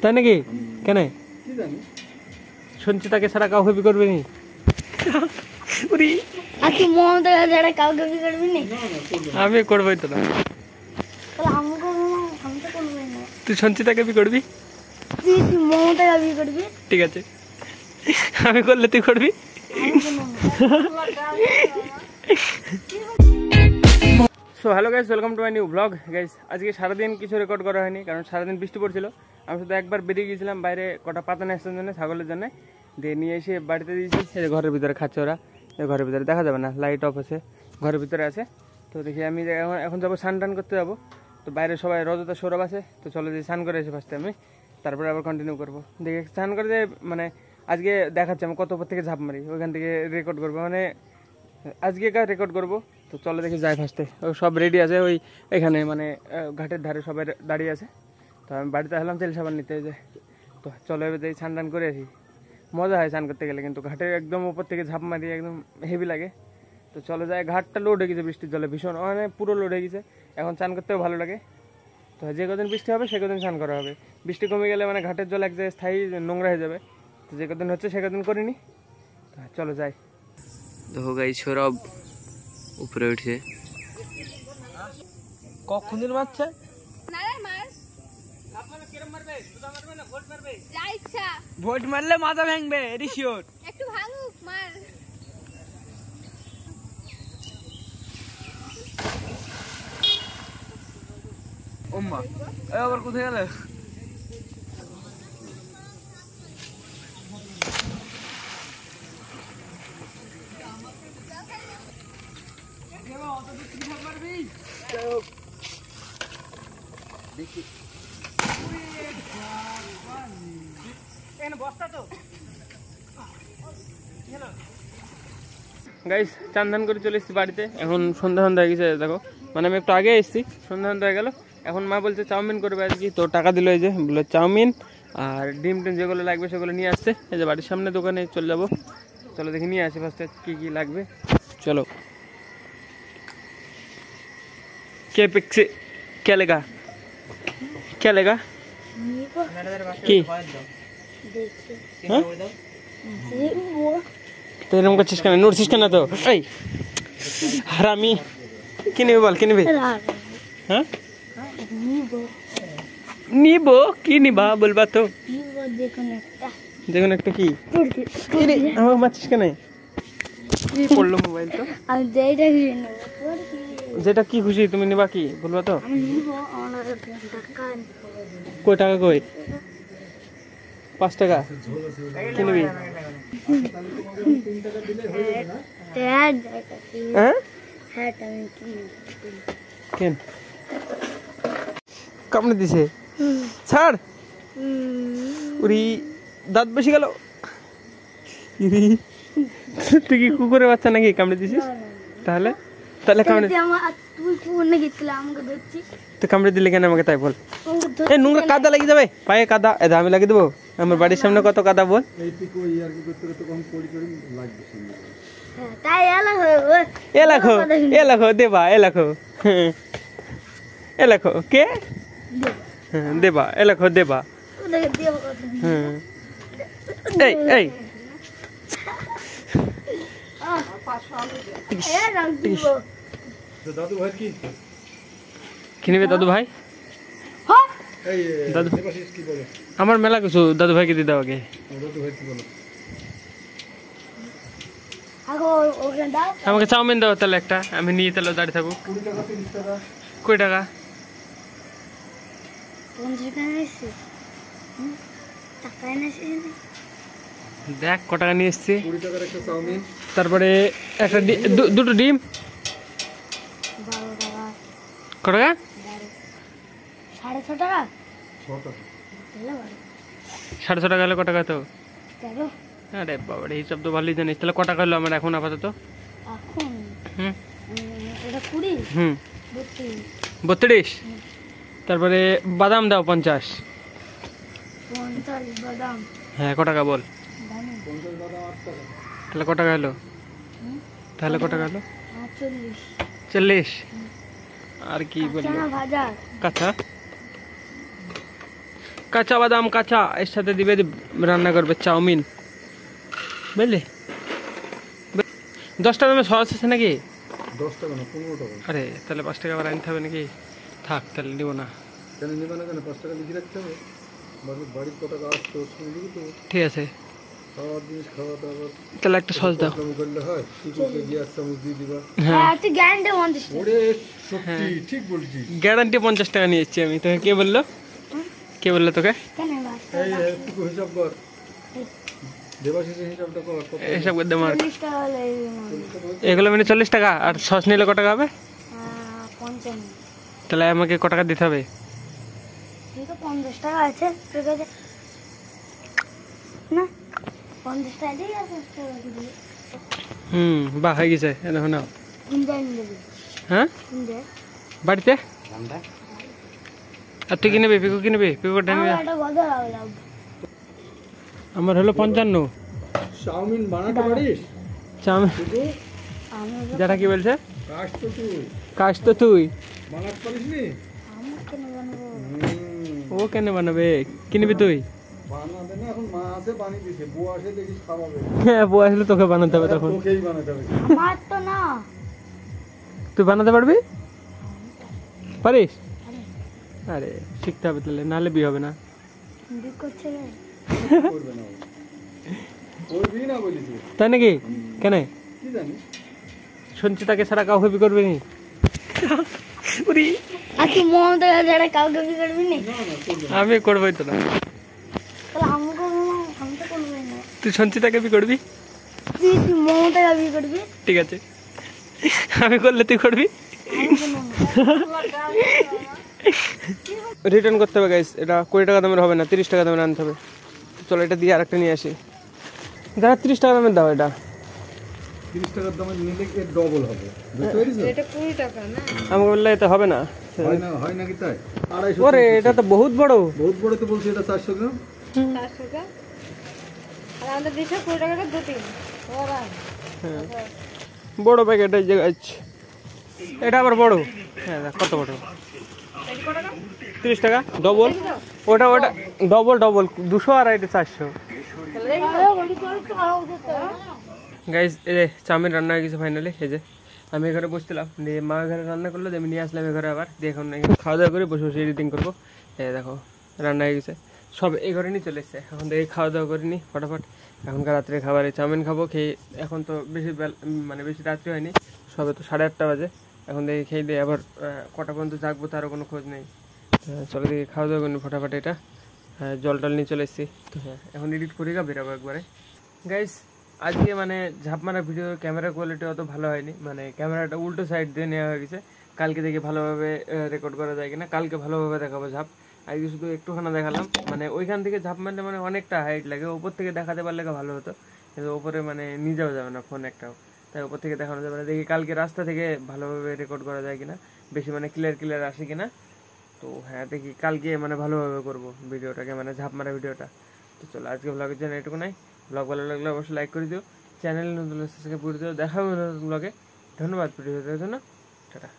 তাই নাকি? কেন সঞ্চিতাকে ছাড়া কাউকে বি করবি নি? আমি করবোই তো না। তুই সঞ্চিতাকে বি করবি? ঠিক আছে, আমি করলে তুই করবি। So hello guys, welcome to my new blog. Guys আজকে সারাদিন কিছু রেকর্ড করা হয়নি, কারণ সারাদিন বৃষ্টি পড়ছিল। আমি শুধু একবার বেরিয়ে গিয়েছিলাম বাইরে কটা পাতা নিয়ে আসার জন্য, ছাগলের জন্য। দিয়ে নিয়ে এসে বাড়িতে দিয়েছি। এই ঘরের ভিতরে খাচ্ছে ওরা, ঘরের ভিতরে দেখা যাবে না, লাইট অফ আছে, ঘরের ভিতরে আছে। তো দেখি আমি এখন যাবো স্নান টান করতে যাবো। তো বাইরে সবাই রজতা সৌরভ আছে, তো চলো যে স্নান করে এসে ফার্স্টে আমি, তারপরে আবার কন্টিনিউ করবো। দেখি স্নান করে যে মানে আজকে দেখাচ্ছি আমি কত উপর থেকে ঝাঁপ মারি, ওইখান থেকে রেকর্ড করবো, মানে আজকে কার রেকর্ড করবো। তো চলো দেখি যাই ফার্স্টে। ও সব রেডি আছে, ওই এখানে মানে ঘাটের ধারে সবাই দাঁড়িয়ে আছে। তো আমি বাড়িতে আসলাম তেল সাবান নিতে, যে তো চলো এবার যাই স্নান টান করে আসি। মজা হয় স্নান করতে গেলে, কিন্তু ঘাটের একদম উপর থেকে ঝাঁপ মারি একদম হেভি লাগে। তো চলো যাই, ঘাটটা লোড হয়ে গেছে বৃষ্টির জলে, ভীষণ মানে পুরো লোড হয়ে গেছে। এখন স্নান করতেও ভালো লাগে। তো যে কদিন বৃষ্টি হবে সে কদিন স্নান করা হবে। বৃষ্টি কমে গেলে মানে ঘাটের জল এক জায়গায় স্থায়ী নোংরা হয়ে যাবে। তো যে কদিন হচ্ছে সে কদিন করিনি। তো চলো যাই। দেখো গাই সৌরভ উপরে উঠছে, কখন দিন মারছে। ভোট মারলে মাথা ভাঙবে, এটি শিওর। একটু ভাঙুক, মার। ওম্মা এই আবার কোথায় গেল? দেখি গাইস চান ধান করে চলে এসেছি বাড়িতে। এখন সন্ধ্যা হয়ে গেছে, দেখো মানে আমি একটু আগে এসেছি, সন্ধ্যা হয়ে গেল। এখন মা বলছে চাউমিন করবে আজকে, তো টাকা দিল, এই যে বলে চাউমিন আর ডিম টিম যেগুলো লাগবে সেগুলো নিয়ে আসতে। এই যে বাড়ির সামনে দোকানে চলে যাবো। চলো দেখি নিয়ে আসি ফার্স্টে কি কি লাগবে। চলো। কে পিকছে? কে লেগা? কে লেগা? কি তো এরকম করছিস কেন? নড়ছিস কেন? তো এই হারামি, কি নিবি বল, কি নিবি? হ্যাঁ নিব, কি নিবা বলবা তো? দেখুন একটা। কি আমার মারছিস কেন? কি করলো মোবাইল? তো যেটা কি খুশি তুমি নিবা, কি বলবা তো? কই টাকা? কই 5 টাকা? কি নিবি? কেন কামড়ে দিছে? ছাড়। উরি দাঁত বেশি গেল। তুই কি কুকুরের বাচ্চা নাকি কামড়ে দিছিস? তাহলে তাহলে কামড়ে তুই কামড়ে দিলে কেন আমাকে, তাই বল। এই নোংরা কাদা লেগে যাবে পায়ে, কাদা এদা আমি লাগিয়ে দেবো। আমার বাড়ির সামনে কত কাদা বল। এলাখো দেবা, এলাখো এলাখো কে দেবা, এলাখো দেবা। এই এই কিনবে দাদু ভাই? দাদু আমার মেলা কিছু, দাদু ভাইকে দিয়ে দাও আগে। আমাকে চাউমিন দাও তাহলে একটা, আমি নিয়ে তাহলে দাঁড়িয়ে থাকবো। 20 টাকা? দেখ ক টাকা নিয়ে এসছি। তারপরে একটা দুটো ডিম। ক টাকা? 6.5 টাকা। 6.5 টাকা হলে ক টাকা? তো আরে বাবা, হিসাব তো ভালোই জানিস। তাহলে ক টাকা হলো আমার এখন আপাতত? 32। তারপরে বাদাম দাও 50। হ্যাঁ ক টাকা বল? তাহলে ক টাকা হলো? তাহলে ক টাকা হলো? 40। আর কি বলবো? কাঁচা কাঁচা বাদাম কাঁচা, এর সাথে দিবে রান্না করবে চাউমিন, বুঝলি? 10 টাকা দামে সস আছে নাকি? 10 টাকা না 15 টাকা। আরে তাহলে 5 টাকা আবার আনতে হবে নাকি? থাক তাহলে নিব না। কেন নিবে না কেন? 5 টাকা লিখে রাখতে হবে। বাড়ির কত টাকা আসতো শুনে দিবি তো। ঠিক আছে, খাওয়ার জিনিস খাওয়া দাওয়া তাহলে একটা সস দাও। করলে হয়, শুধু গিয়ে চামচ দিয়ে দিবা। হ্যাঁ তুই গ্যারান্টি 50 টাকা। ওরে সত্যি ঠিক বলছিস। গ্যারান্টি 50 টাকা নিয়েছি আমি। তোকে কে বললো? কে বললো তোকে? কেন বাস এই একটু হিসাব কর, দেবাশিসের হিসাবটা কর। কত? এসব করে দে মার। 40 টাকা হলে এই নাও। এগুলো মানে 40 টাকা, আর সস নিলে কত টাকা হবে? 55। তাহলে আমাকে কত টাকা দিতে হবে? এই তো 50 টাকা আছে তোর কাছে না? 50 টাকা দিয়ে আছে তোর কাছে। বাহ হয়ে গেছে। এখন নাও। ইন্ডিয়ান দেবি। হ্যাঁ ইন্ডিয়া। বাড়িতে। আর তুই কিনবি? পিকু কিনবি? পিকুটা নিবি? আমার একটা কথা লাগলাম। আমার হলো 55। চাউমিন বানাতে পারিস? চাউমিন শুধু আমি যেটা কি বলছে? কাজ তো তুই কাজ তো তুই। বানাতে পারিস নি? আমি কেন বানাবো? ও কেন বানাবে? কিনবি তুই? বানাবে না, এখন মা আছে বানিয়ে দিছে, বউ আসে দেখিস খাওয়াবে। হ্যাঁ বউ আসলে তোকে বানাতে হবে তখন। তোকেই বানাতে হবে। আমার তো না। তুই বানাতে পারবি? পারিস? আরে শিখতে হবে তাহলে, নাহলে বিয়ে হবে না। বিয়ে করছে রে। করবে না ও। করবি না বলিস? তাই নাকি? কেন? কি জানিস? শুনছি তাকে ছাড়া কাউকে বিয়ে করবি নি? উরি, আর তুই মমতা যারা কাউকে বিয়ে করবি না? না না করবে না। আমি করবোই তো না। তাহলে আমি করবো না, আমি তো করবোই না। তুই সঞ্চিতাকে বিয়ে করবি? তুই মমতাকে বিয়ে করবি? ঠিক আছে, আমি করলে তুই করবি? আমি করবো না। রিটার্ন করতে হবে গাইস। এটা 20 টাকা দামের হবে না, 30 টাকা দামের আনতে হবে। চলো এটা দিয়ে আরেকটা নিয়ে আসি। দাদা 30 টাকা দামের দাও এটা। 30 টাকার দামে নিলে এর ডবল হবে, বুঝতে পারিস? এটা 20 টাকা না? আমাকে বললে এটা হবে না। হয় নাকি তাই? 250 ওরে এটা তো বহুত বড়। বহুত বড় তো বলছি, এটা 400 গ্রাম। 400 টাকা। আর আমাদের দেশে 20 টাকাটা দুটি। ওরা হ্যাঁ বড় প্যাকেট এই যে গাইস। এটা আবার বড়। হ্যাঁ দেখ কত বড়। 30 টাকা ডবল। ওটা ওটা ডবল 200 আর এটা 400। গাইস এই যে চাউমিন রান্না হয়ে গেছে ফাইনালি। এই যে আমি ঘরে বসছিলাম, দিয়ে মা ঘরে রান্না করলো, আমি নিয়ে আসলাম ঘরে আবার। দিয়ে এখন খাওয়া দাওয়া করে বসে বসে এডিটিং করবো। এই দেখো রান্না হয়ে গেছে সব, এই ঘরে নিয়ে চলে এসছে। এখন দেখি খাওয়া দাওয়া করে নি ফটাফট। এখনকার রাত্রে খাবারে চাউমিন খাবো। খেয়ে এখন তো বেশি মানে বেশি রাত্রি হয়নি, সবে তো 8:30 বাজে। এখন দেখি খেয়ে দিয়ে আবার কটা পর্যন্ত জাগবো তারও কোনো খোঁজ নেই। চলো দেখি খাওয়া দাওয়া করি ফটাফট। এটা জল টল নিয়ে চলে এসেছি। তো হ্যাঁ এখন এডিট করি বেরাবো একবারে। গাইস আজকে মানে ঝাঁপ মারা ভিডিও ক্যামেরা কোয়ালিটি অত ভালো হয়নি, মানে ক্যামেরাটা উল্টো সাইড দিয়ে নেওয়া হয়ে গেছে। কালকে দেখে ভালোভাবে রেকর্ড করা যায় কিনা, কালকে ভালোভাবে দেখাবো ঝাঁপ। আজকে শুধু একটুখানা দেখালাম, মানে ওইখান থেকে ঝাঁপ মারলে মানে অনেকটা হাইট লাগে, ওপর থেকে দেখাতে পারলে ভালো হতো, কিন্তু ওপরে মানে নিয়ে যাওয়া যাবে না ফোন একটাও, তাই ওপর থেকে দেখানো যাবে না। দেখি কালকে রাস্তা থেকে ভালোভাবে রেকর্ড করা যায় কিনা, বেশি মানে ক্লিয়ার আসে কিনা। তো হ্যাঁ দেখি কালকে মানে ভালোভাবে করবো ভিডিওটাকে, মানে ঝাঁপ মারা ভিডিওটা। তো চলো আজকে ব্লগের জন্য এটুকু নাই। ব্লগ ভালো লাগলে অবশ্যই লাইক করে দিও, চ্যানেল নতুন সাবস্ক্রাইব করে দিও। দেখা হবে নতুন ব্লগে। ধন্যবাদ ভিডিও দেখার জন্য। টাটা।